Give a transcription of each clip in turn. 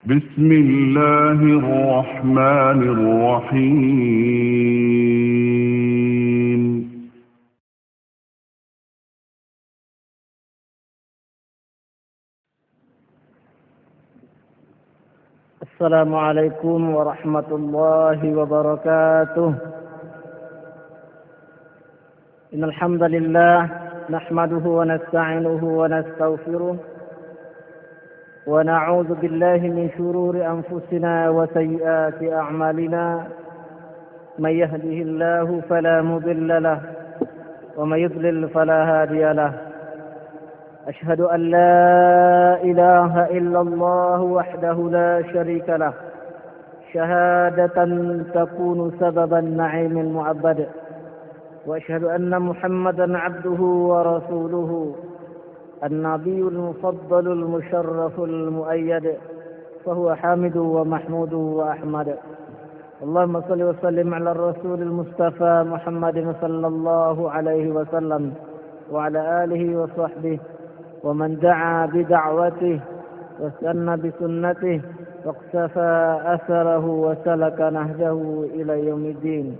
بسم الله الرحمن الرحيم. السلام عليكم ورحمة الله وبركاته. إن الحمد لله نحمده ونستعينه ونستغفره ونعوذ بالله من شرور أنفسنا وسيئات أعمالنا. من يهده الله فلا مضل له ومن يضلل فلا هادي له. أشهد أن لا إله إلا الله وحده لا شريك له شهادة تكون سبب النعيم المعبد. وأشهد أن محمدا عبده ورسوله النبي المفضل المشرف المؤيد، فهو حامد ومحمود وأحمد. اللهم صل وسلم على الرسول المصطفى محمد صلى الله عليه وسلم وعلى آله وصحبه ومن دعا بدعوته واستنى بسنته واقتفى أثره وسلك نهجه إلى يوم الدين.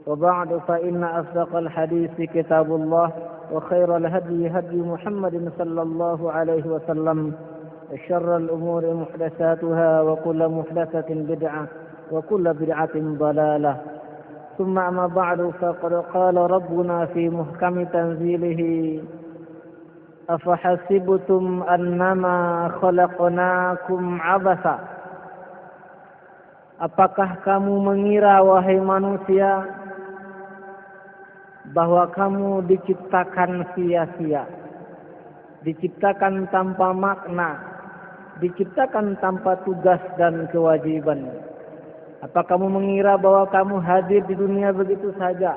وبعد، فإن أصدق الحديث كتاب الله، وخير الهدي هدي محمد صلى الله عليه وسلم، وشر الأمور محدثاتها، وكل محدثة بدعة، وكل بدعة ضلالة. ثم أما بعد، فقد قال ربنا في محكم تنزيله: أفحسبتم أنما خلقناكم عبثا. Apakah kamu mengira, wahai manusia, bahwa kamu diciptakan sia-sia, diciptakan tanpa makna, diciptakan tanpa tugas dan kewajiban? Apa kamu mengira bahwa kamu hadir di dunia begitu saja?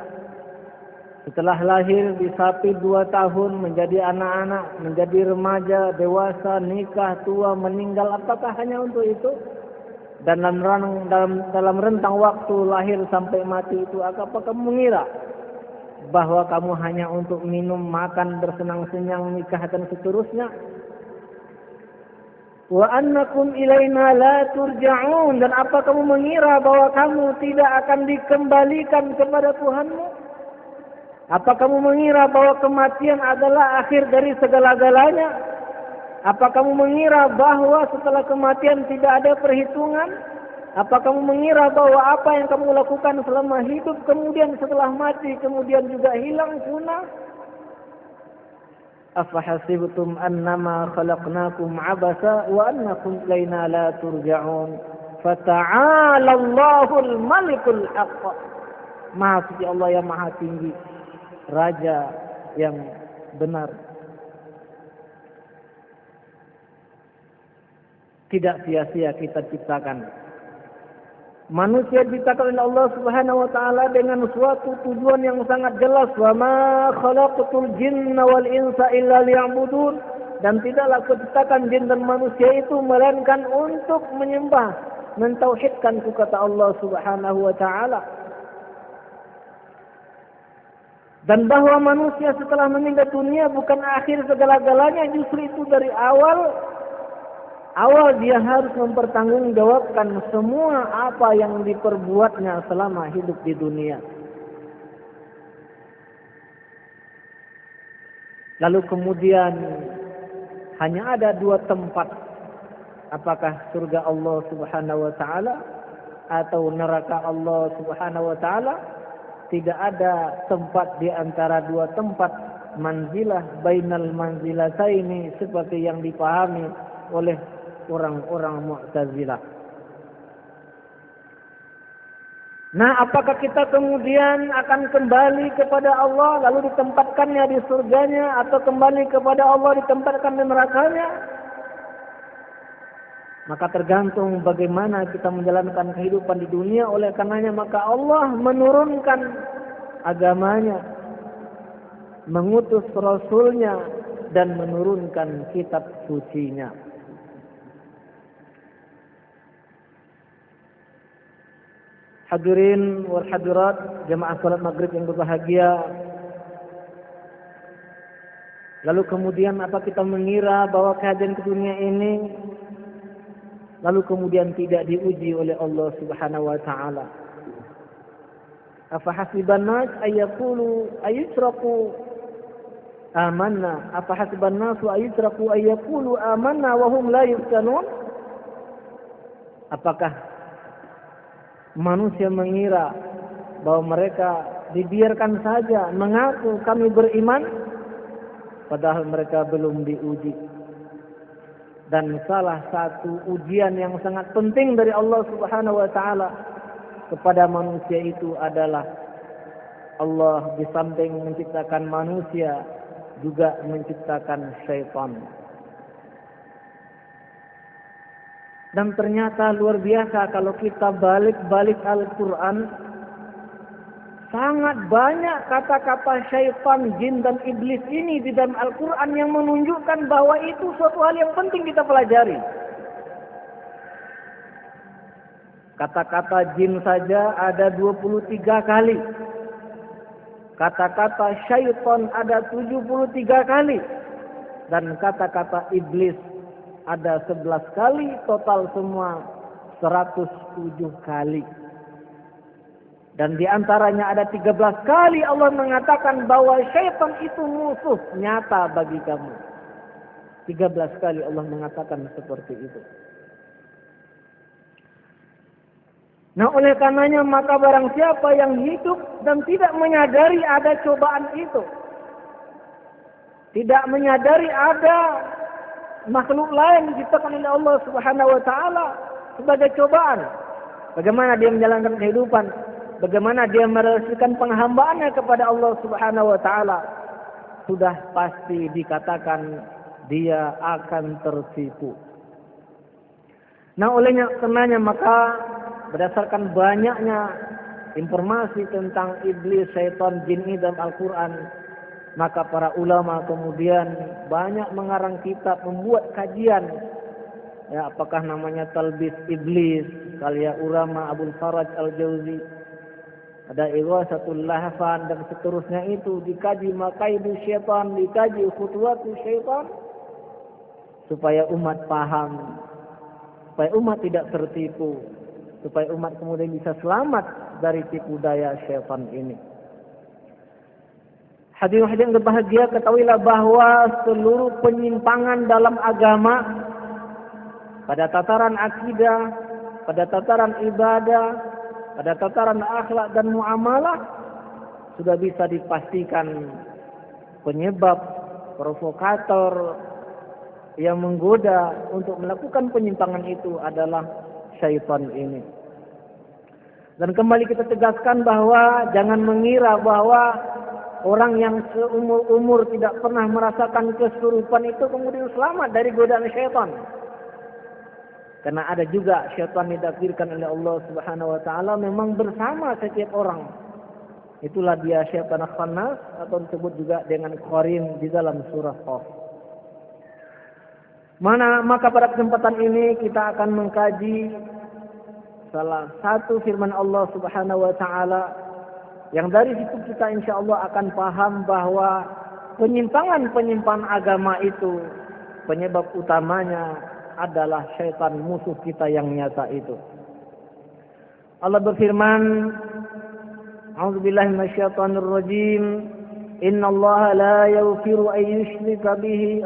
Setelah lahir disapi 2 tahun, menjadi anak-anak, menjadi remaja, dewasa, nikah, tua, meninggal, apakah hanya untuk itu? Dan dalam rentang waktu lahir sampai mati itu, apakah kamu mengira bahwa kamu hanya untuk minum, makan, bersenang-senang, nikah dan seterusnya? Wa annakum ilaina la turja'un. Dan apa kamu mengira bahwa kamu tidak akan dikembalikan kepada Tuhanmu? Apa kamu mengira bahwa kematian adalah akhir dari segala-galanya? Apa kamu mengira bahwa setelah kematian tidak ada perhitungan? Apa kamu mengira bahwa apa yang kamu lakukan selama hidup kemudian setelah mati kemudian juga hilang punah? Afahasibtum annama khalaqnakum abasa wa annakum ilaina la turja'un. Fata'ala Allahul Malikul Haqq. Maha suci Allah yang maha tinggi, Raja yang benar. Tidak sia-sia kita ciptakan. Manusia diciptakan oleh Allah Subhanahu wa taala dengan suatu tujuan yang sangat jelas. Wa ma khalaqtul jinna wal insa illa liya'budun. Dan tidaklah kuciptakan jin dan manusia itu melainkan untuk menyembah, mentauhidkan, kata Allah Subhanahu wa taala. Dan bahwa manusia setelah meninggal dunia bukan akhir segala-galanya, justru itu dari awal dia harus mempertanggungjawabkan semua apa yang diperbuatnya selama hidup di dunia. Lalu kemudian hanya ada 2 tempat, apakah surga Allah Subhanahu wa taala atau neraka Allah Subhanahu wa taala. Tidak ada tempat di antara 2 tempat, manzilah bainal manzilataini, seperti yang dipahami oleh orang-orang Mu'tazilah. Nah, apakah kita kemudian akan kembali kepada Allah lalu ditempatkannya di surganya, atau kembali kepada Allah ditempatkan di nerakanya? Maka tergantung bagaimana kita menjalankan kehidupan di dunia. Oleh karenanya maka Allah menurunkan agamanya, mengutus Rasulnya, dan menurunkan kitab sucinya. Hadirin wal hadirat, jemaah salat maghrib yang berbahagia. Lalu kemudian apa kita mengira bahwa kehadiran ke dunia ini lalu kemudian tidak diuji oleh Allah Subhanahu wa taala. Afahasiban nas ayyaqulu ayusraku amanna, afahasiban nasu ayusraku ayyaqulu amanna wa hum la yuftanun. Apakah manusia mengira bahwa mereka dibiarkan saja mengaku kami beriman, padahal mereka belum diuji. Dan salah satu ujian yang sangat penting dari Allah Subhanahu wa taala kepada manusia itu adalah Allah di samping menciptakan manusia juga menciptakan syaitan. Dan ternyata luar biasa kalau kita balik-balik Al-Quran, sangat banyak kata-kata syaitan, jin dan iblis ini di dalam Al-Quran yang menunjukkan bahwa itu suatu hal yang penting kita pelajari. Kata-kata jin saja ada 23 kali. Kata-kata syaitan ada 73 kali. Dan kata-kata iblis ada 11 kali, total semua 107 kali. Dan di antaranya ada 13 kali Allah mengatakan bahwa syaitan itu musuh nyata bagi kamu. 13 kali Allah mengatakan seperti itu. Nah, oleh karenanya maka barang siapa yang hidup dan tidak menyadari ada cobaan itu, tidak menyadari ada makhluk lain diciptakan oleh Allah Subhanahu wa taala sebagai cobaan, bagaimana dia menjalankan kehidupan, bagaimana dia merealisasikan penghambaannya kepada Allah Subhanahu wa taala, sudah pasti dikatakan dia akan tertipu. Nah, olehnya karenanya maka berdasarkan banyaknya informasi tentang iblis, syaitan, jin ini dalam Al-Quran, maka para ulama kemudian banyak mengarang kitab, membuat kajian. Ya, apakah namanya Talbis Iblis, karya ulama Abdul Faraj Al-Jauzi, ada Ighasatul Lahfan dan seterusnya, itu dikaji makaidu syaitan, dikaji khutuwatu syaitan, supaya umat paham, supaya umat tidak tertipu, supaya umat kemudian bisa selamat dari tipu daya syaitan ini. Hadirin yang berbahagia, ketahuilah bahwa seluruh penyimpangan dalam agama, pada tataran akidah, pada tataran ibadah, pada tataran akhlak dan muamalah, sudah bisa dipastikan penyebab, provokator yang menggoda untuk melakukan penyimpangan itu adalah syaitan ini. Dan kembali kita tegaskan bahwa jangan mengira bahwa orang yang seumur-umur tidak pernah merasakan kesurupan itu kemudian selamat dari godaan syaitan. Karena ada juga syaitan ditakdirkan oleh Allah Subhanahu wa taala memang bersama setiap orang. Itulah dia syaitan khannas, atau disebut juga dengan qarin di dalam surah Qaf. Maka pada kesempatan ini kita akan mengkaji salah satu firman Allah Subhanahu wa taala yang dari situ kita insya Allah akan paham bahwa penyimpangan agama itu penyebab utamanya adalah syaitan, musuh kita yang nyata itu. Allah berfirman, A'udzubillahi minasyaitonirrajim, Innallaha la yaghfiru an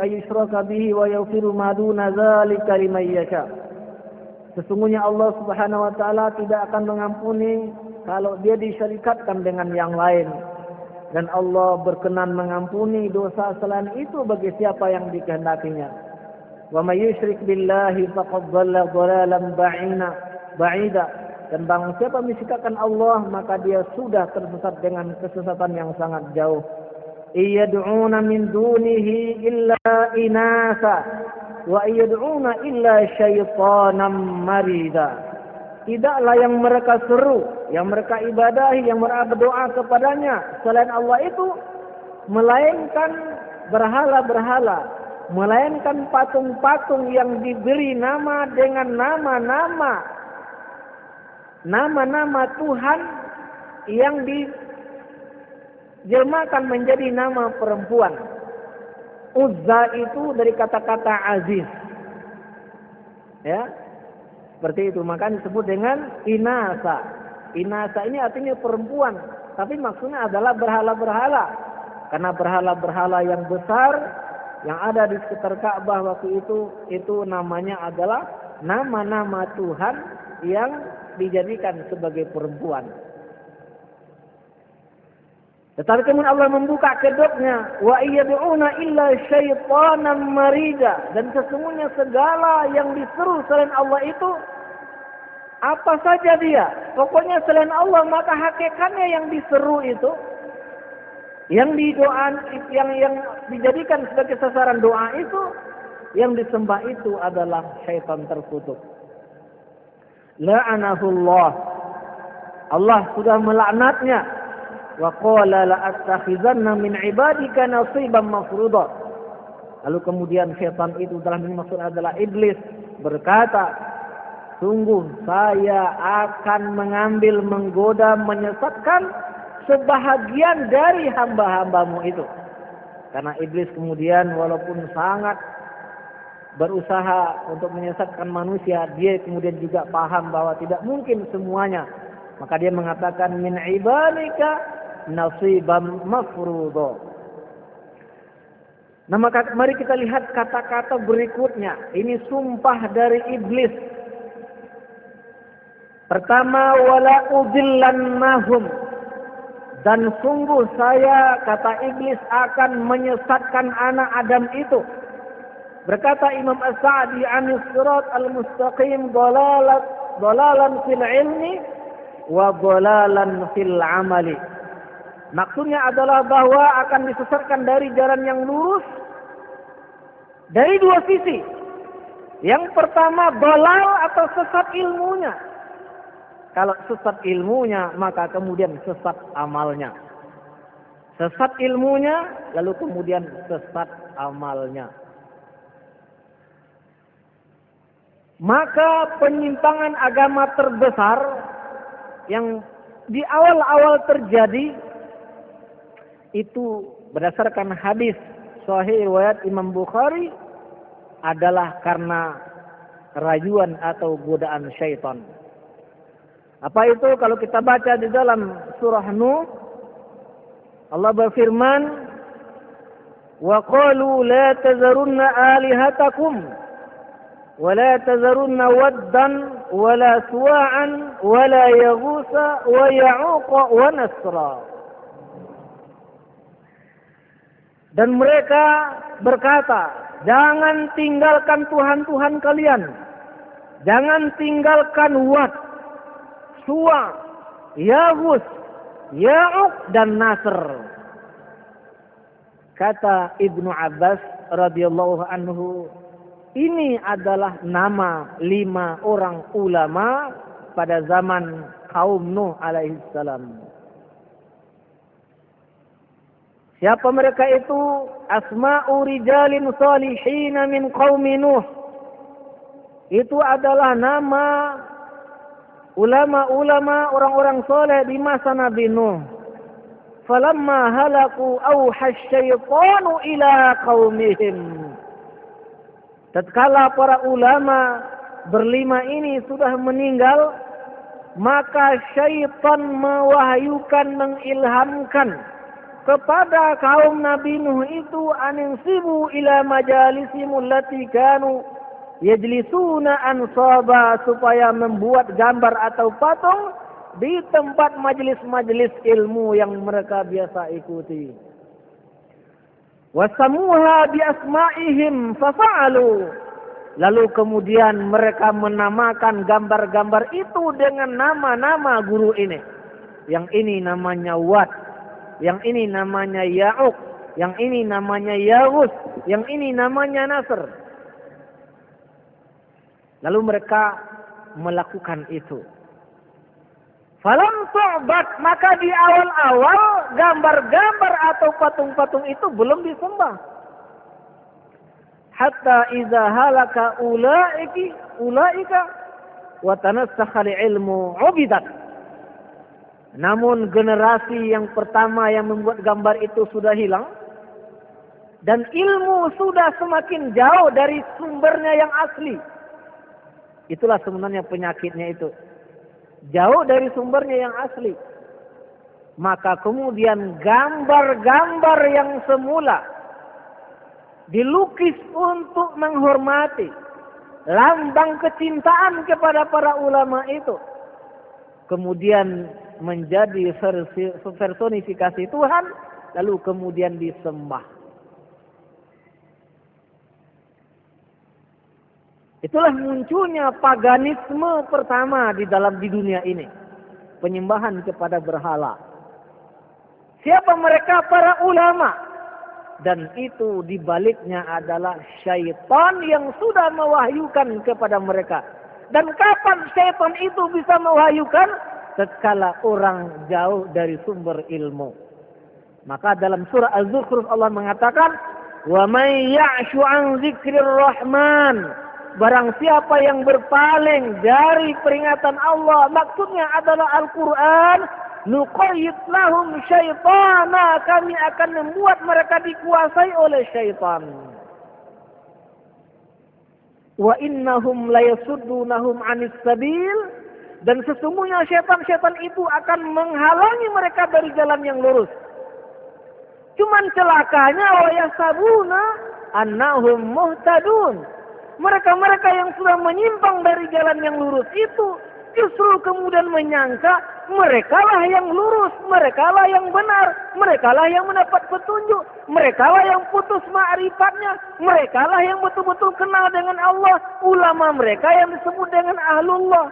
yushraka bihi wa yaghfiru ma duna dzalika liman yasha. Sesungguhnya Allah Subhanahu wa taala tidak akan mengampuni kalau dia disyirikatkan dengan yang lain, dan Allah berkenan mengampuni dosa selain itu bagi siapa yang dikehendakinya. Wa may yusyrik billahi faqad dhalla dhalalan ba'ida. Dan barang siapa mensyirikatkan Allah, maka dia sudah tersesat dengan kesesatan yang sangat jauh. Iyad'una min dunihi illa inasa wa iyad'una illa syaitanan marida. Tidaklah yang mereka seru, yang mereka ibadahi, yang mereka berdoa kepadanya selain Allah itu melainkan berhala-berhala, melainkan patung-patung yang diberi nama dengan nama-nama Tuhan yang dijelmakan menjadi nama perempuan. Uzza itu dari kata-kata aziz. Ya. Seperti itu, maka disebut dengan inasa. Inasa ini artinya perempuan, tapi maksudnya adalah berhala-berhala. Karena berhala-berhala yang besar yang ada di sekitar Ka'bah waktu itu namanya adalah nama-nama Tuhan yang dijadikan sebagai perempuan. Tetapi kemudian Allah membuka kedoknya, wa iyad'una illa syaitanan marida, dan sesungguhnya segala yang diseru selain Allah itu apa saja dia, pokoknya selain Allah, maka hakikatnya yang diseru itu, yang dijadikan sebagai sasaran doa itu, yang disembah itu adalah syaitan terkutuk. La'anahullah, Allah sudah melaknatnya. Wa qala la'attakhizanna min ibadika nasiban mafruḍa. Lalu kemudian syaitan itu dalam ini maksud adalah iblis berkata, sungguh saya akan mengambil, menggoda, menyesatkan sebahagian dari hamba-hambamu itu. Karena iblis kemudian walaupun sangat berusaha untuk menyesatkan manusia, dia kemudian juga paham bahwa tidak mungkin semuanya. Maka dia mengatakan min ibadika nasiban mafruḍa. Nah, maka mari kita lihat kata-kata berikutnya. Ini sumpah dari iblis. Pertama, wala udillannahum, dan sungguh saya, kata iblis, akan menyesatkan anak Adam itu. Berkata Imam As-Sa'di, anis sirat al-mustaqim dalalan fil ilmi wa dalalan fil amali. Maksudnya adalah bahwa akan disesatkan dari jalan yang lurus dari dua sisi. Yang pertama, dalal atau sesat ilmunya. Kalau sesat ilmunya, maka kemudian sesat amalnya. Sesat ilmunya, lalu kemudian sesat amalnya. Maka penyimpangan agama terbesar yang di awal-awal terjadi itu berdasarkan hadis sahih riwayat Imam Bukhari adalah karena rayuan atau godaan syaitan. Apa itu? Kalau kita baca di dalam surah Nuh, Allah berfirman, wa qalu la tazarunna alihatakum wa la tazarunna waddan wa la suwa'an wa la yaghusa wa ya'uqa wa nasra. Dan mereka berkata, jangan tinggalkan Tuhan-Tuhan kalian. Jangan tinggalkan Wad, Suwa, Yaghus, Ya'uq, dan Nasr. Kata Ibnu Abbas radhiyallahu anhu, ini adalah nama 5 orang ulama pada zaman kaum Nuh alaihissalam. Siapa mereka itu? Asma'u rijalin salihin min qaumi Nuh. Itu adalah nama ulama-ulama orang-orang soleh di masa Nabi Nuh. Falamma halaku awha syaitanu ila qaumihim. Tatkala para ulama berlima ini sudah meninggal, maka syaitan mewahyukan, mengilhamkan kepada kaum Nabi Nuh itu, aninsibu ila majalisimul lati kanu yajlisuna ansaba, supaya membuat gambar atau patung di tempat majelis-majelis ilmu yang mereka biasa ikuti. Wasamuha bi asma'ihim fafa'alu. Lalu kemudian mereka menamakan gambar-gambar itu dengan nama-nama guru ini. Yang ini namanya Wad, yang ini namanya Ya'uq, yang ini namanya Yaghus, yang ini namanya Nasr. Lalu mereka melakukan itu. Falam tu'bad, maka di awal-awal gambar-gambar atau patung-patung itu belum disembah. Hatta iza halaka ulaika wa tanassakha ilmu ubidat. Namun generasi yang pertama yang membuat gambar itu sudah hilang, dan ilmu sudah semakin jauh dari sumbernya yang asli. Itulah sebenarnya penyakitnya itu. Jauh dari sumbernya yang asli. Maka kemudian gambar-gambar yang semula dilukis untuk menghormati lambang kecintaan kepada para ulama itu, kemudian menjadi personifikasi Tuhan, lalu kemudian disembah. Itulah munculnya paganisme pertama di dunia ini. Penyembahan kepada berhala. Siapa mereka? Para ulama. Dan itu dibaliknya adalah syaitan yang sudah mewahyukan kepada mereka. Dan kapan syaitan itu bisa mewahyukan? Tatkala orang jauh dari sumber ilmu. Maka dalam surah Az-Zukhruf Allah mengatakan, "Wa may ya'shu 'an dzikrir rahman." Barang siapa yang berpaling dari peringatan Allah, maksudnya adalah Al-Quran, nuqayyid lahum syaitana, kami akan membuat mereka dikuasai oleh syaitan. Wa innahum layasuddunahum 'anis sabil, dan sesungguhnya syaitan-syaitan itu akan menghalangi mereka dari jalan yang lurus. Cuman celakanya wa yasabuna annahum muhtadun. Mereka-mereka yang sudah menyimpang dari jalan yang lurus itu justru kemudian menyangka merekalah yang lurus, merekalah yang benar, merekalah yang mendapat petunjuk, merekalah yang putus ma'rifatnya, merekalah yang betul-betul kenal dengan Allah. Ulama mereka yang disebut dengan ahlullah,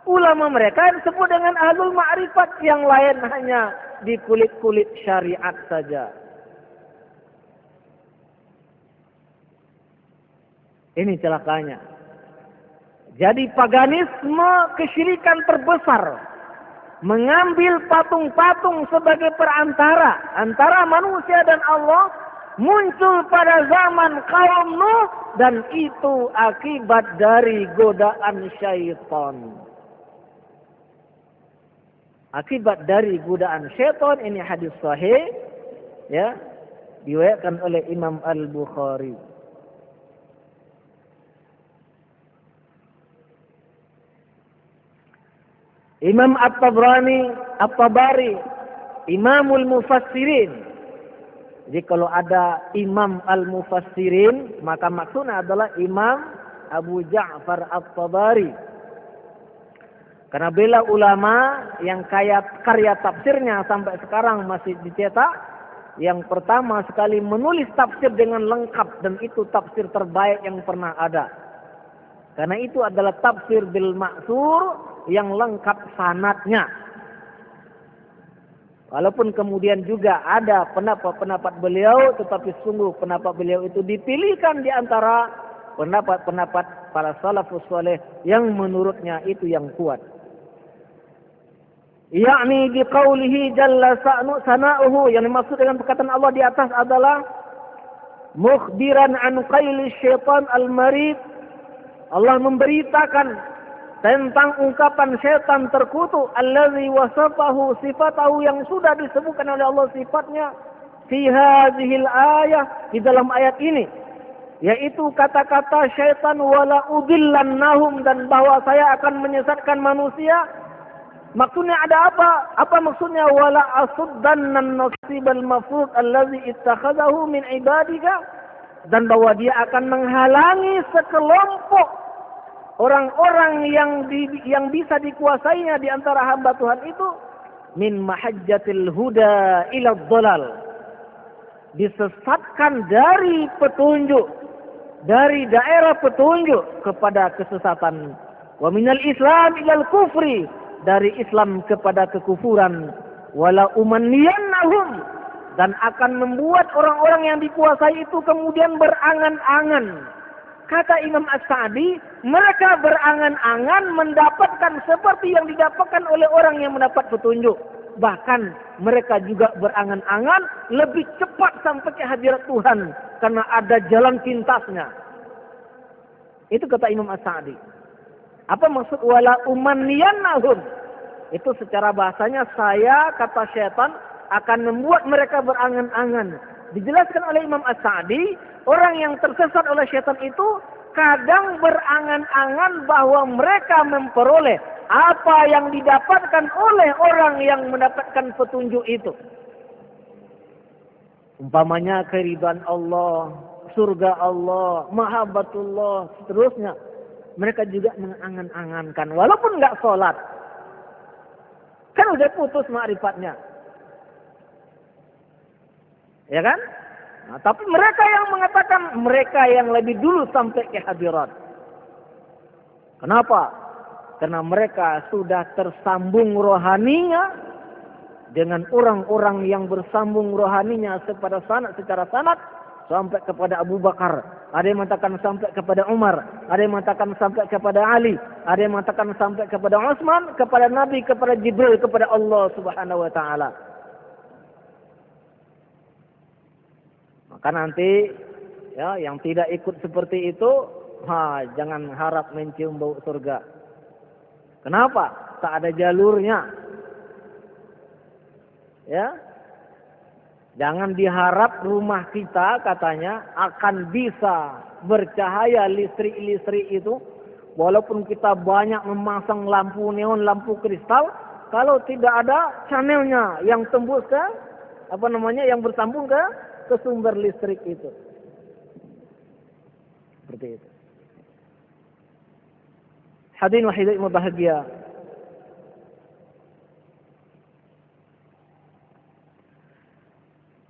ulama mereka yang disebut dengan ahlul ma'rifat, yang lain hanya di kulit-kulit syariat saja. Ini celakanya. Jadi paganisme, kesyirikan terbesar, mengambil patung-patung sebagai perantara antara manusia dan Allah, muncul pada zaman kaum Nuh, dan itu akibat dari godaan syaitan. Akibat dari godaan syaitan, ini hadis sahih, ya, diriwayatkan oleh Imam Al-Bukhari. Imam At-Tabari, Imamul Mufassirin. Jadi kalau ada Imam Al-Mufassirin, maka maksudnya adalah Imam Abu Ja'far At-Tabari. Karena beliau ulama yang karya tafsirnya sampai sekarang masih dicetak. Yang pertama sekali menulis tafsir dengan lengkap, dan itu tafsir terbaik yang pernah ada. Karena itu adalah tafsir bil ma'thur yang lengkap sanadnya. Walaupun kemudian juga ada pendapat-pendapat beliau, tetapi sungguh pendapat beliau itu dipilihkan di antara pendapat-pendapat para salafus saleh yang menurutnya itu yang kuat. Yakni biqaulihi jalla sana'uhu, yang dimaksud dengan perkataan Allah di atas adalah mukhbiran an qaili syaitan al-marid. Allah memberitakan tentang ungkapan setan terkutuk, allazi wasafahu sifatahu, yang sudah disebutkan oleh Allah sifatnya fi hadhil ayah, di dalam ayat ini, yaitu kata-kata syaitan wala udillannahum, dan bahwa saya akan menyesatkan manusia. Maksudnya ada apa? Apa maksudnya? Wala asuddannan nasibal mafrud allazi ittakhadahu min ibadika, dan bahwa dia akan menghalangi sekelompok orang-orang yang bisa dikuasainya di antara hamba Tuhan itu, min mahajjatil huda ila dhalal, disesatkan dari petunjuk, dari daerah petunjuk kepada kesesatan. Wa minal islam ilal kufri, dari Islam kepada kekufuran. Wala umanniyannahum, dan akan membuat orang-orang yang dikuasai itu kemudian berangan-angan. Kata Imam As-Sa'di, mereka berangan-angan mendapatkan seperti yang didapatkan oleh orang yang mendapat petunjuk. Bahkan mereka juga berangan-angan lebih cepat sampai ke hadirat Tuhan, karena ada jalan pintasnya. Itu kata Imam As-Sa'di. Apa maksud wala umanniyannahum? Itu secara bahasanya saya, kata syaitan, akan membuat mereka berangan-angan. Dijelaskan oleh Imam As-Sa'di, orang yang tersesat oleh syaitan itu kadang berangan-angan bahwa mereka memperoleh apa yang didapatkan oleh orang yang mendapatkan petunjuk itu. Umpamanya keridhaan Allah, surga Allah, mahabbatullah, seterusnya. Mereka juga mengangan-angankan, walaupun nggak sholat. Kan udah putus ma'rifatnya. Ya kan? Nah, tapi mereka yang mengatakan, mereka yang lebih dulu sampai ke hadirat. Kenapa? Karena mereka sudah tersambung rohaninya dengan orang-orang yang bersambung rohaninya secara sanad sampai kepada Abu Bakar. Ada yang mengatakan sampai kepada Umar, ada yang mengatakan sampai kepada Ali, ada yang mengatakan sampai kepada Utsman, kepada Nabi, kepada Jibril, kepada Allah Subhanahu wa taala. Maka nanti ya yang tidak ikut seperti itu, jangan harap mencium bau surga. Kenapa? Tak ada jalurnya. Ya. Jangan diharap rumah kita katanya akan bisa bercahaya listrik-listrik itu. Walaupun kita banyak memasang lampu neon, lampu kristal, kalau tidak ada channelnya yang tembus ke yang bersambung ke sumber listrik itu. Seperti itu. Hadirin wa hadirat bahagia.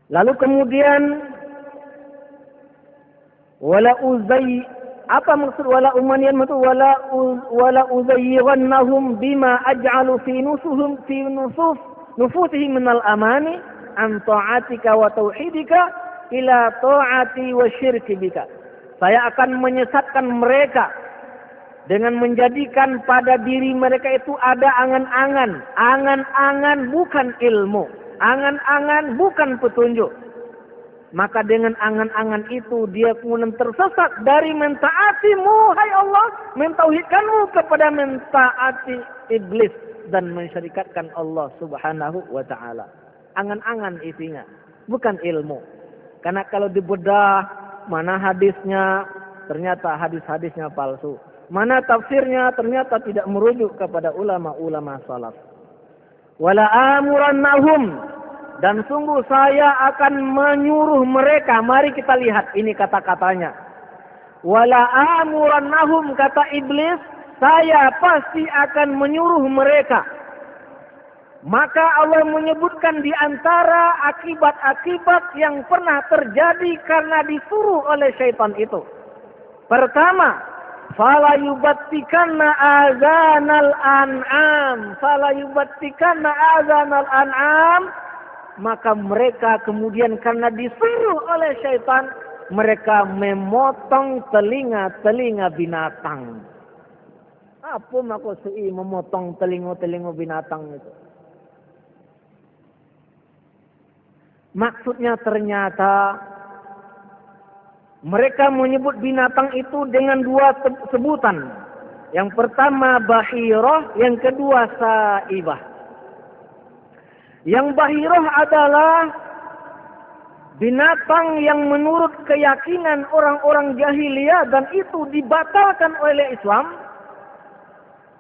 Lalu kemudian apa maksud wala umaniyan itu wala uzayyirannahum bima aj'alu fi nufusihim min al-amani an ta'atika wa tauhidika ila ta'ati wa syirki bika. Saya akan menyesatkan mereka dengan menjadikan pada diri mereka itu ada angan-angan. Angan-angan bukan ilmu. Angan-angan bukan petunjuk. Maka dengan angan-angan itu dia kemudian tersesat dari mentaatimu, hai Allah, mentauhidkanmu kepada mentaati iblis dan mensyarikatkan Allah Subhanahu wa taala. Angan-angan isinya, bukan ilmu. Karena kalau dibedah mana hadisnya, ternyata hadis-hadisnya palsu. Mana tafsirnya, ternyata tidak merujuk kepada ulama-ulama salaf. Wala amurannahum, dan sungguh saya akan menyuruh mereka. Mari kita lihat ini kata-katanya. Wala amurannahum, kata iblis, saya pasti akan menyuruh mereka. Maka Allah menyebutkan di antara akibat-akibat yang pernah terjadi karena disuruh oleh syaitan itu. Pertama, fala yubattikanna azanal an'am, maka mereka kemudian karena disuruh oleh syaitan, mereka memotong telinga-telinga binatang. Apa maksudnya memotong telinga-telinga binatang itu? Maksudnya ternyata mereka menyebut binatang itu dengan dua sebutan. Yang pertama bahirah, yang kedua saibah. Yang bahirah adalah binatang yang menurut keyakinan orang-orang jahiliyah dan itu dibatalkan oleh Islam,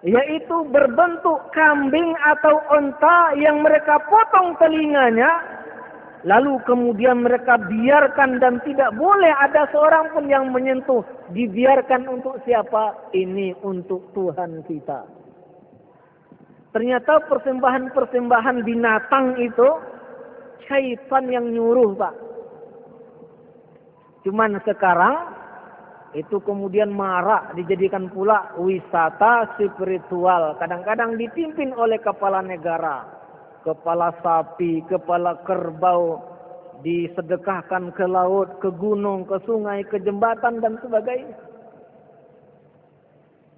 yaitu berbentuk kambing atau unta yang mereka potong telinganya, lalu kemudian mereka biarkan dan tidak boleh ada seorang pun yang menyentuh. Dibiarkan untuk siapa? Ini untuk Tuhan kita. Ternyata persembahan-persembahan binatang itu syaitan yang nyuruh, Pak. Cuman sekarang itu kemudian marak dijadikan pula wisata spiritual. Kadang-kadang dipimpin oleh kepala negara. Kepala sapi, kepala kerbau disedekahkan ke laut, ke gunung, ke sungai, ke jembatan dan sebagainya.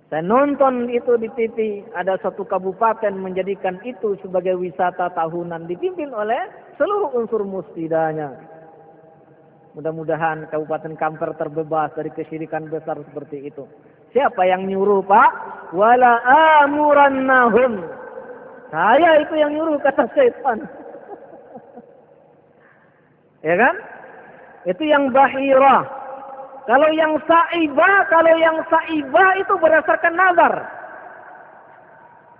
Saya nonton itu di TV, ada satu kabupaten menjadikan itu sebagai wisata tahunan dipimpin oleh seluruh unsur musbidanya. Mudah-mudahan Kabupaten Kampar terbebas dari kesyirikan besar seperti itu. Siapa yang nyuruh, Pak? Wala amurannahum. Saya itu yang nyuruh, kata syaitan. Ya kan? Itu yang bahirah. Kalau yang saibah itu berdasarkan nazar.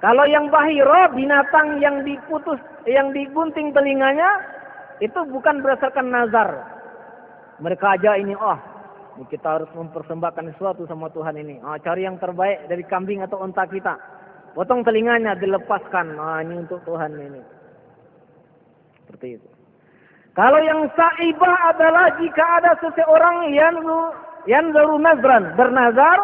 Kalau yang bahiro, binatang yang digunting telinganya, itu bukan berdasarkan nazar. Mereka aja ini, kita harus mempersembahkan sesuatu sama Tuhan ini. Cari yang terbaik dari kambing atau unta kita. Potong telinganya, dilepaskan. Ini untuk Tuhan ini. Seperti itu. Kalau yang saibah adalah jika ada seseorang yang nazran, bernazar,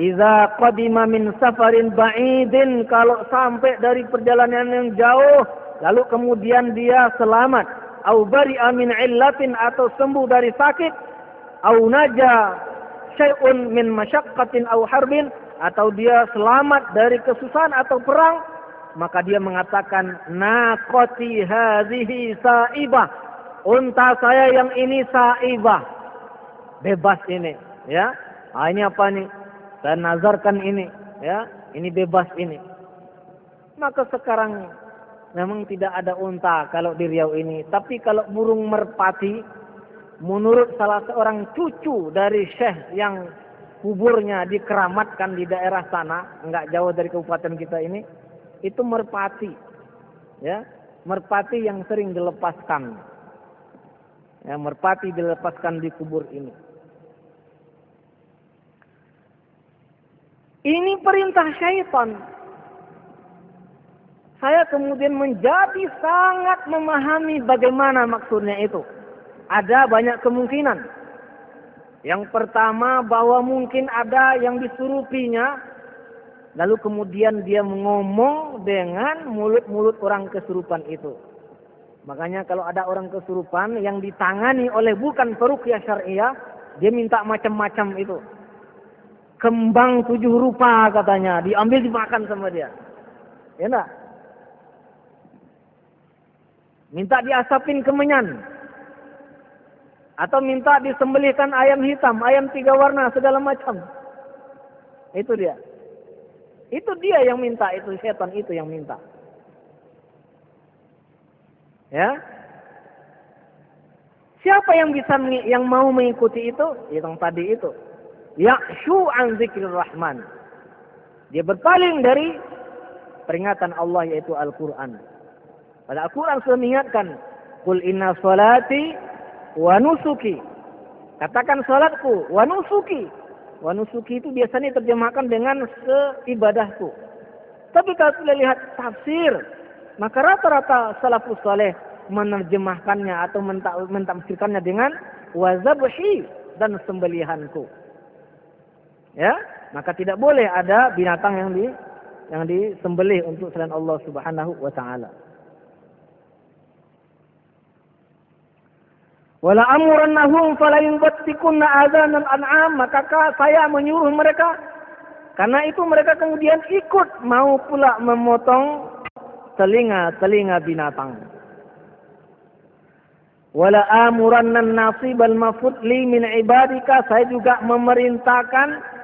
iza qadima min safarin ba'idin, kalau sampai dari perjalanan yang jauh, lalu kemudian dia selamat, au bari'a min illatin, atau sembuh dari sakit, au naja syai'un min masyaqqatin au harbin, atau dia selamat dari kesusahan atau perang, maka dia mengatakan, naqati hadhihi saibah, unta saya yang ini saibah, bebas ini, ya. Ini apa nih? Saya nazarkan ini, ya. Ini bebas ini. Maka sekarang memang tidak ada unta kalau di Riau ini, tapi kalau burung merpati, menurut salah seorang cucu dari syekh yang kuburnya dikeramatkan di daerah sana, enggak jauh dari kabupaten kita ini, itu merpati, ya, merpati yang sering dilepaskan, ya, merpati dilepaskan di kubur ini. Ini perintah syaitan. Saya kemudian menjadi sangat memahami bagaimana maksudnya itu. Ada banyak kemungkinan. Yang pertama, bahwa mungkin ada yang disurupinya, lalu kemudian dia ngomong dengan mulut-mulut orang kesurupan itu. Makanya kalau ada orang kesurupan yang ditangani oleh bukan peruqyah syariah, dia minta macam-macam itu. Kembang 7 rupa katanya, diambil dimakan sama dia. Ya enggak? Minta diasapin kemenyan. Atau minta disembelihkan ayam hitam, ayam 3 warna, segala macam. Itu dia. Itu dia yang minta, itu setan itu yang minta. Ya. Siapa yang mau mengikuti itu? Yang tadi itu. Ya'shu an zikrir rahman. Dia berpaling dari peringatan Allah, yaitu Al-Quran. Pada Al-Quran sudah mengingatkan, Qul inna salati wa nusuki. Katakan salatku, wa nusuki. Wa nusuki itu biasanya terjemahkan dengan seibadahku. Tapi kalau kita lihat tafsir, maka rata-rata salafus saleh menerjemahkannya atau mentafsirkannya dengan wa zabhi, dan sembelihanku. Ya, maka tidak boleh ada binatang yang disembelih untuk selain Allah Subhanahu wa taala. Wala amurannahum fala yubtikunna adzanal an'am, maka saya menyuruh mereka, karena itu mereka kemudian ikut mau pula memotong telinga binatang. Wala amurannan nasibal mafutli min ibadika, saya juga memerintahkan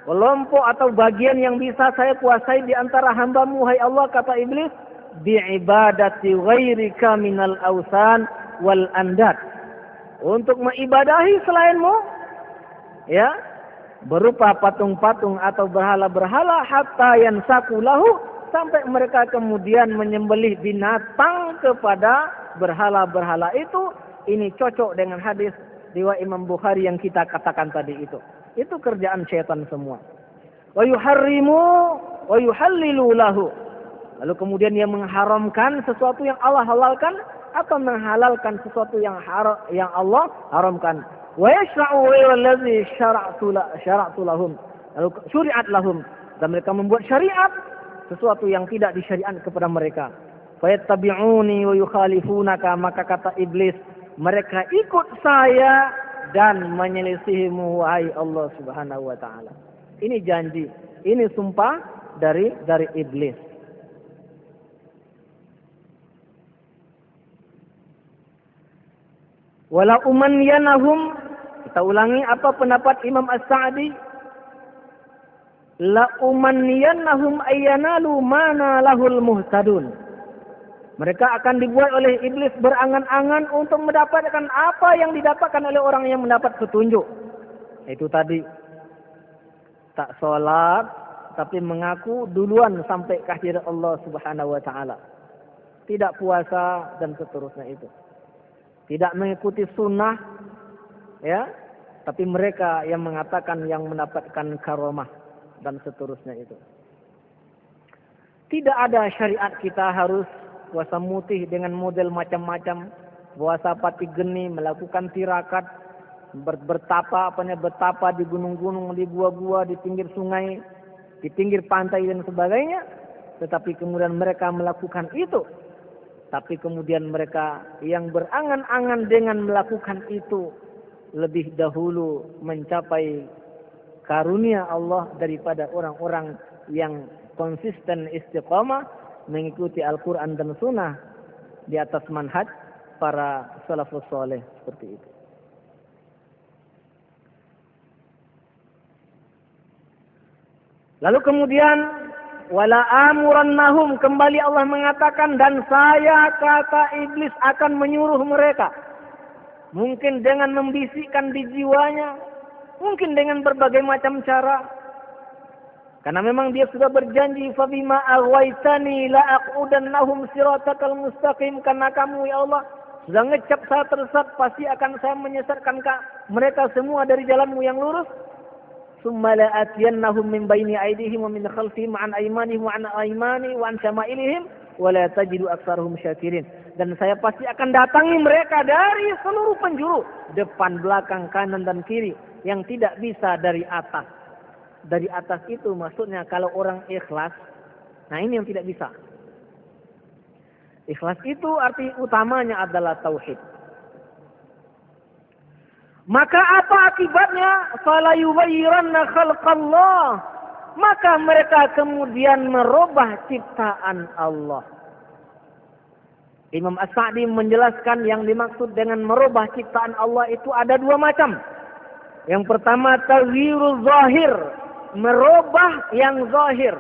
kelompok atau bagian yang bisa saya kuasai di antara hamba-Mu, hai Allah, kata iblis, bi'ibadati ghairika minal awsan wal andad, untuk mengibadahi selain-Mu, ya, berupa patung-patung atau berhala-berhala, hatta yansaku lahu, sampai mereka kemudian menyembelih binatang kepada berhala-berhala itu. Ini cocok dengan hadis riwayat Imam Bukhari yang kita katakan tadi itu. Itu kerjaan syaitan semua. Wa yuharrimu wa yuhallilu lahu. Lalu kemudian dia mengharamkan sesuatu yang Allah halalkan, atau menghalalkan sesuatu yang Allah haramkan. Wa yashra'u allazi syara'tu lahum. Lalu syariat lahum, dan mereka membuat syariat sesuatu yang tidak disyariatkan kepada mereka. Fa yattabi'uni wa yukhalifunaka, maka kata iblis, mereka ikut saya dan menyelisihimu, wahai Allah Subhanahu wa taala. Ini janji, ini sumpah dari iblis. Wala umanyanahum, kita ulangi apa pendapat Imam As-Sa'di, la umanyanahum ayyanalu mana lahul muhtadun. Mereka akan dibuat oleh iblis berangan-angan untuk mendapatkan apa yang didapatkan oleh orang yang mendapat petunjuk. Itu tadi, tak sholat, tapi mengaku duluan sampai kehadirat Allah Subhanahu wa Ta'ala. Tidak puasa dan seterusnya itu. Tidak mengikuti sunnah, ya, tapi mereka yang mengatakan yang mendapatkan karamah dan seterusnya itu. Tidak ada syariat kita harus puasa mutih dengan model macam-macam, puasa pati geni, melakukan tirakat, bertapa di gunung-gunung, di gua-gua, di pinggir sungai, di pinggir pantai dan sebagainya. Tetapi kemudian mereka melakukan itu. Tapi kemudian mereka yang berangan-angan dengan melakukan itu lebih dahulu mencapai karunia Allah daripada orang-orang yang konsisten istiqamah mengikuti Al-Quran dan Sunnah di atas manhaj para salafus soleh seperti itu. Lalu kemudian wala amurannahum, kembali Allah mengatakan, dan saya, kata iblis, akan menyuruh mereka. Mungkin dengan membisikkan di jiwanya, mungkin dengan berbagai macam cara. Karena memang dia sudah berjanji, fabima aghwaytani la aqudannahum siratakal mustaqim, karena kamu ya Allah sudah ngecap saya tersesat, pasti akan saya menyesatkan mereka semua dari jalanmu yang lurus. Summa la atiyannahum min baini aydihim wa min khalfihim an aymanihim wa an aymani wa an syama'ilihim wa la tajidu aktsarahum syakirin. Dan saya pasti akan datangi mereka dari seluruh penjuru, depan, belakang, kanan dan kiri, yang tidak bisa dari atas. Dari atas itu maksudnya kalau orang ikhlas, nah ini yang tidak bisa. Ikhlas itu arti utamanya adalah tauhid. Maka apa akibatnya? Fala yughayyiranna khalqallah. Maka mereka kemudian merubah ciptaan Allah. Imam As-Sa'di menjelaskan yang dimaksud dengan merubah ciptaan Allah itu ada dua macam. Yang pertama taghyirul zahir, merubah yang zahir.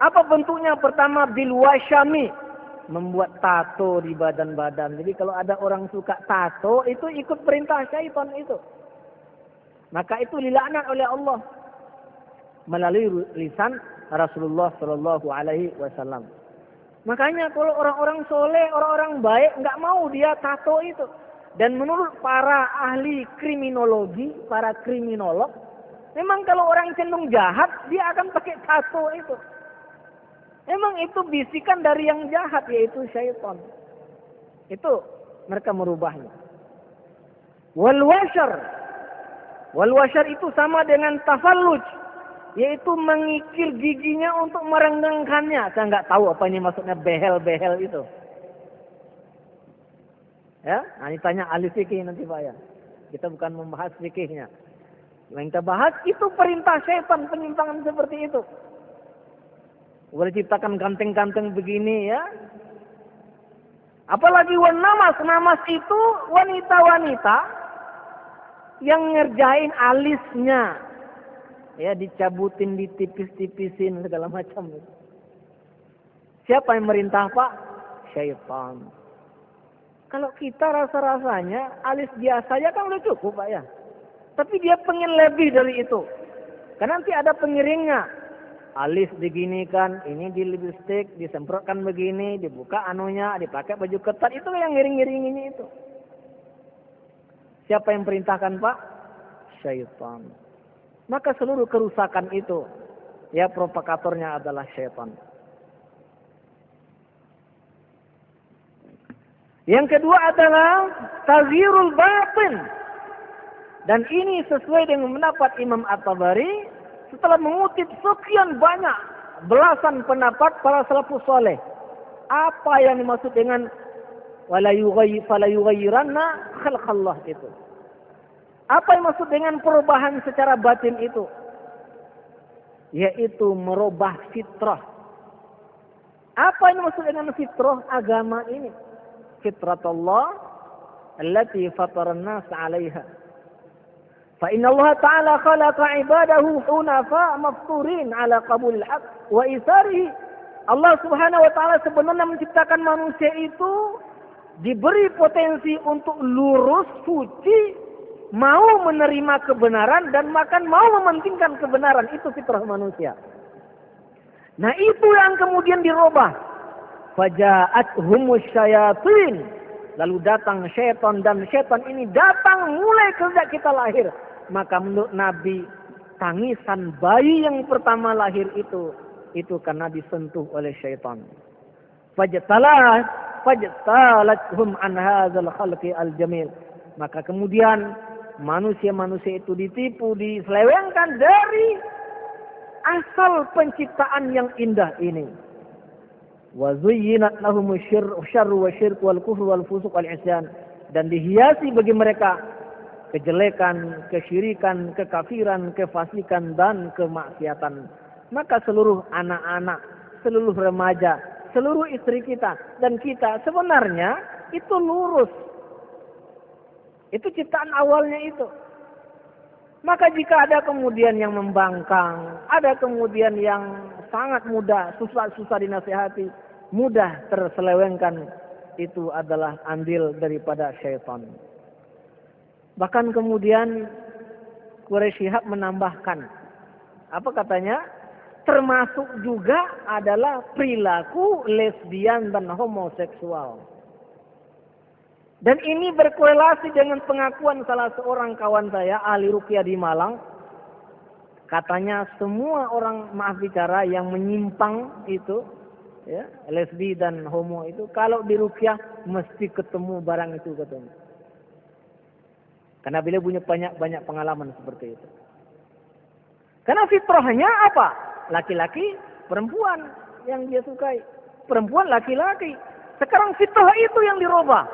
Apa bentuknya? Pertama bil wasyami, membuat tato di badan-badan. Jadi kalau ada orang suka tato, itu ikut perintah syaitan itu. Maka itu dilaknat oleh Allah melalui lisan Rasulullah Shallallahu Alaihi Wasallam. Makanya kalau orang-orang soleh, orang-orang baik, nggak mau dia tato itu. Dan menurut para ahli kriminologi, para kriminolog, memang kalau orang cenderung jahat, dia akan pakai tato itu. Memang itu bisikan dari yang jahat, yaitu syaitan. Itu mereka merubahnya. Wal washar itu sama dengan tafalluj, yaitu mengikir giginya untuk merenggangkannya. Saya nggak tahu apa ini maksudnya behel-behel itu. Ya, nah ini tanya ahli fikih nanti Pak ya. Kita bukan membahas fikihnya. Yang kita bahas itu perintah syaitan, penyimpangan seperti itu. Boleh ciptakan ganteng-ganteng begini ya. Apalagi namas itu wanita-wanita yang ngerjain alisnya. Ya, dicabutin, ditipis-tipisin segala macam. Siapa yang merintah Pak? Syaitan. Kalau kita rasa-rasanya alis biasa ya kan udah cukup Pak ya. Tapi dia pengen lebih dari itu. Karena nanti ada pengiringnya. Alis diginikan, ini di lipstick, disemprotkan begini, dibuka anunya, dipakai baju ketat, itu yang ngiring-ngiring ini itu. Siapa yang perintahkan Pak? Syaitan. Maka seluruh kerusakan itu, ya provokatornya adalah syaitan. Yang kedua adalah taghyirul batin. Dan ini sesuai dengan pendapat Imam At-Tabari setelah mengutip sekian banyak belasan pendapat para salafus saleh. Apa yang dimaksud dengan fala yughayyiranna khalqallah itu? Apa yang maksud dengan perubahan secara batin itu? Yaitu merubah fitrah. Apa yang maksud dengan fitrah agama ini? Fitratullah allati fataran nas 'alaiha. Fa inna Allah Ta'ala khalaqa ibadahu hunafa mafturin 'ala qabulil haqq wa isarihi. Allah Subhanahu wa taala sebenarnya menciptakan manusia itu diberi potensi untuk lurus, suci mau menerima kebenaran dan bahkan mau mementingkan kebenaran. Itu fitrah manusia. Nah itu yang kemudian dirubah. Faja'athumus syayatin. Lalu datang syaitan, dan syaitan ini datang mulai sejak kita lahir. Maka menurut Nabi, tangisan bayi yang pertama lahir itu karena disentuh oleh syaitan. Fajtalathum an hadzal khalqi al-jamil. Maka kemudian manusia-manusia itu ditipu, diselewengkan dari asal penciptaan yang indah ini. Wa zuyyinat lahum syarru wa syirku wal kufru wal fusuq wal isyan, dan dihiasi bagi mereka kejelekan, kesyirikan, kekafiran, kefasikan dan kemaksiatan. Maka seluruh anak-anak, seluruh remaja, seluruh istri kita dan kita sebenarnya itu lurus. Itu ciptaan awalnya itu. Maka jika ada kemudian yang membangkang, ada kemudian yang sangat mudah, susah dinasihati, mudah terselewengkan, itu adalah andil daripada syaitan. Bahkan kemudian Quraisy Shihab menambahkan, apa katanya? Termasuk juga adalah perilaku lesbian dan homoseksual. Dan ini berkorelasi dengan pengakuan salah seorang kawan saya, ahli ruqyah di Malang. Katanya semua orang, maaf bicara, yang menyimpang itu, ya, lesbi dan homo itu, kalau di ruqyah mesti ketemu barang itu katanya. Karena beliau punya banyak pengalaman seperti itu. Karena fitrahnya apa? Laki-laki, perempuan yang dia sukai. Perempuan, laki-laki. Sekarang fitrah itu yang dirubah.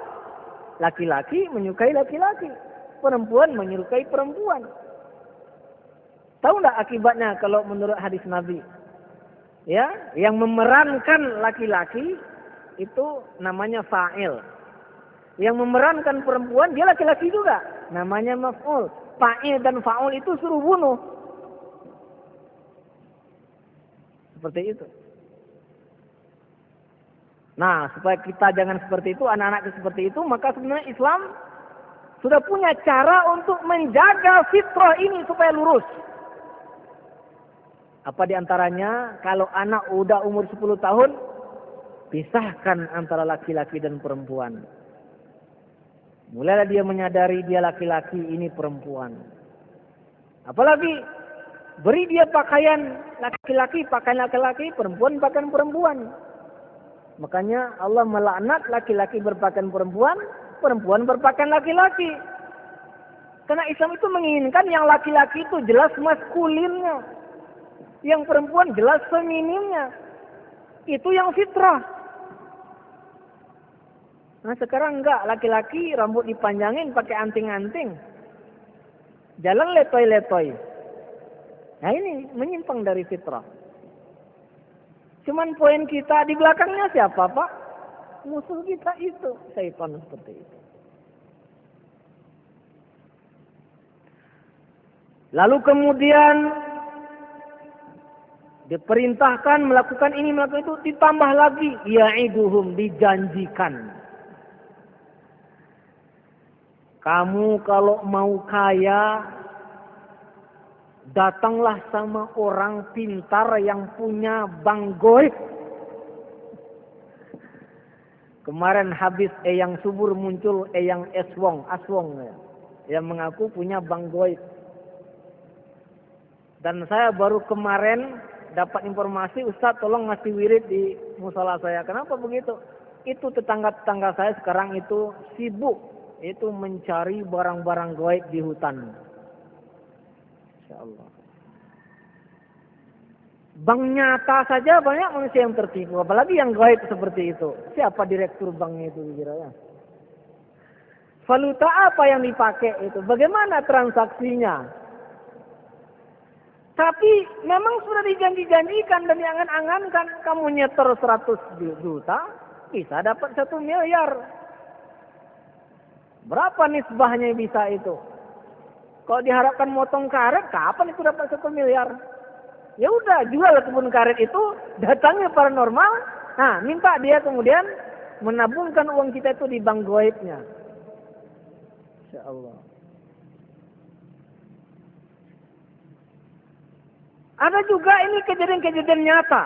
Laki-laki menyukai laki-laki, perempuan menyukai perempuan. Tahu enggak akibatnya kalau menurut hadis Nabi? Ya, yang memerankan laki-laki itu namanya fa'il. Yang memerankan perempuan dia laki-laki juga, namanya maf'ul. Fa'il dan fa'ul itu suruh bunuh. Seperti itu. Nah, supaya kita jangan seperti itu, anak-anak seperti itu, maka sebenarnya Islam sudah punya cara untuk menjaga fitrah ini supaya lurus. Apa diantaranya? Kalau anak udah umur 10 tahun, pisahkan antara laki-laki dan perempuan. Mulailah dia menyadari dia laki-laki, ini perempuan. Apalagi beri dia pakaian laki-laki, pakaian laki-laki, perempuan pakaian perempuan. Makanya Allah melaknat laki-laki berpakaian perempuan, perempuan berpakaian laki-laki. Karena Islam itu menginginkan yang laki-laki itu jelas maskulinnya, yang perempuan jelas femininnya. Itu yang fitrah. Nah sekarang enggak, laki-laki rambut dipanjangin pakai anting-anting, jalan letoy-letoy. Nah ini menyimpang dari fitrah. Cuman poin kita di belakangnya siapa, Pak? Musuh kita itu, syaitan seperti itu. Lalu kemudian diperintahkan melakukan ini, melakukan itu, ditambah lagi ya'iduhum, dijanjikan. Kamu kalau mau kaya, datanglah sama orang pintar yang punya bank goib. Kemarin habis Eyang Subur muncul Eyang Aswong ya, yang mengaku punya bank goib. Dan saya baru kemarin dapat informasi, Ustaz tolong ngasih wirid di musola saya. Kenapa begitu? Itu tetangga-tetangga saya sekarang itu sibuk itu mencari barang-barang goib di hutan. InsyaAllah. Bank nyata saja banyak manusia yang tertipu, apalagi yang gaib seperti itu. Siapa direktur banknya itu kira-kira? Valuta apa yang dipakai itu? Bagaimana transaksinya? Tapi memang sudah dijanji-janjikan dan diangan-angankan, kamu nyetor 100 juta, bisa dapat 1 miliar. Berapa nisbahnya bisa itu? Kalau diharapkan motong karet, kapan itu dapat 1 miliar? Ya udah, jual kebun karet itu, datangnya paranormal, nah minta dia kemudian menabungkan uang kita itu di bank goibnya. Insyaallah. Ada juga ini kejadian-kejadian nyata.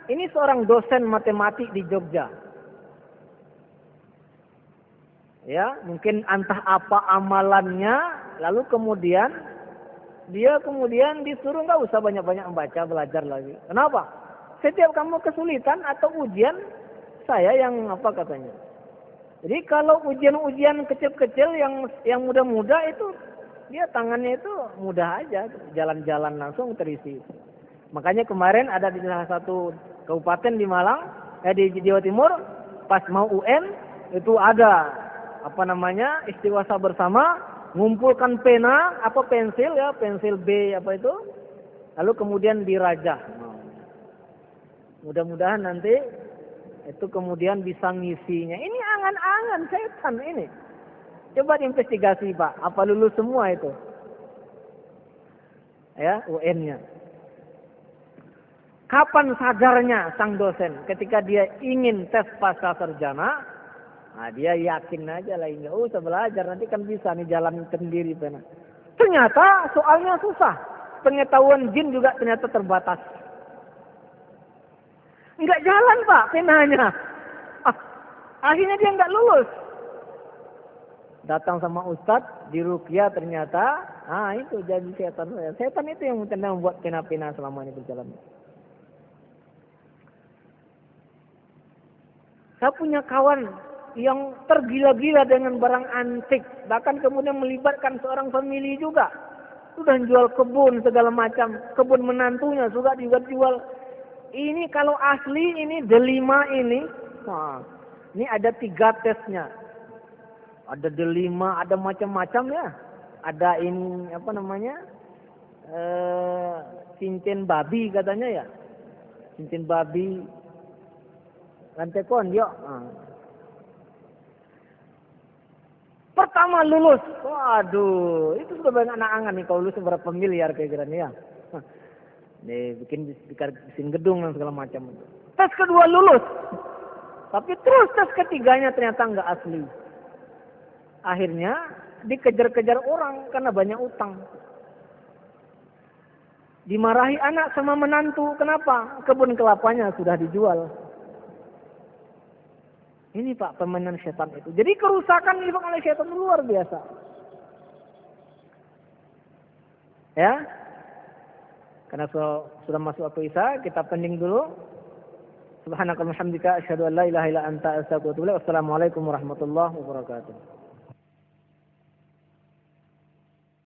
Ini seorang dosen matematik di Jogja. Ya, mungkin entah apa amalannya, lalu kemudian dia disuruh nggak usah banyak-banyak membaca, belajar lagi. Kenapa? Setiap kamu kesulitan atau ujian, saya yang apa katanya. Jadi kalau ujian-ujian kecil-kecil yang mudah-mudah itu, dia tangannya itu mudah aja, jalan-jalan langsung terisi. Makanya kemarin ada di salah satu kabupaten di Malang, di Jawa Timur, pas mau UN itu ada istiwasa bersama, ngumpulkan pena, pensil ya, pensil B itu, lalu kemudian dirajah. Mudah-mudahan nanti itu kemudian bisa ngisinya. Ini angan-angan setan ini. Coba diinvestigasi Pak, apa lulus semua itu? Ya, UN-nya. Kapan sadarnya sang dosen ketika dia ingin tes pasca sarjana? Nah, dia yakin aja lah, nggak usah belajar, nanti kan bisa nih jalan sendiri pena. Ternyata soalnya susah. Pengetahuan jin juga ternyata terbatas. Nggak jalan Pak penanya. Akhirnya dia nggak lulus. Datang sama Ustadz di Ruqyah ternyata, itu jadi setan. Setan itu yang membuat pena-pena selama ini berjalan. Saya punya kawan yang tergila-gila dengan barang antik, bahkan kemudian melibatkan seorang famili juga. Sudah jual kebun segala macam, kebun menantunya juga dijual. Ini kalau asli ini delima ini, ini ada 3 tesnya. Ada delima, ada macam-macam ya. Ada ini cincin babi katanya ya. Cincin babi, lantekon, yuk. Pertama lulus, waduh, itu sudah banyak angan-angan nih kalau lulus berapa miliar kira-kiranya ya. Nih bikin gedung dan segala macam. Tes kedua lulus, tapi terus tes ketiganya ternyata nggak asli. Akhirnya dikejar-kejar orang karena banyak utang. Dimarahi anak sama menantu, kenapa? Kebun kelapanya sudah dijual. Ini Pak permainan setan itu. Jadi kerusakan dilakukan oleh setan luar biasa. Ya. Karena sudah masuk waktu Isya, kita pending dulu. Subhanakallahumma hamdika asyhadu an la ilaha illa anta astaghfiruka wa atubu ilaik. Wassalamualaikum warahmatullahi wabarakatuh.